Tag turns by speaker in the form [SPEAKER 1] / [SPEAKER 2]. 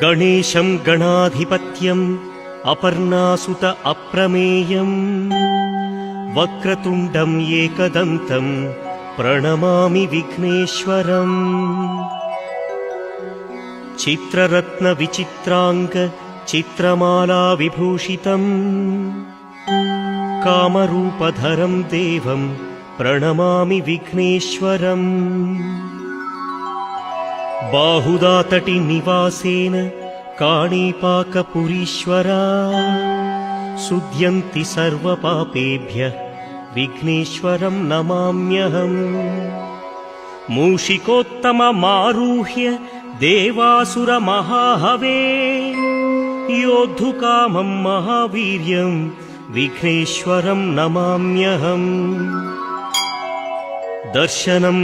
[SPEAKER 1] गणेशं गणाधिपत्यम् अपर्णासुत अप्रमेयम् वक्रतुण्डम् एकदन्तम् प्रणमामि विघ्नेश्वरम्। चित्ररत्नविचित्राङ्ग चित्रमाला विभूषितम् कामरूपधरम् देवम् प्रणमामि विघ्नेश्वरम्। बाहुदातटि निवासेन काणीपाकपुरीश्वरा शुध्यन्ति सर्वपापेभ्यः विघ्नेश्वरं नमाम्यहम्। मूषिकोत्तममारुह्य देवासुरमहाहवे योद्धुकामं महावीर्यं विघ्नेश्वरं नमाम्यहम्। दर्शनं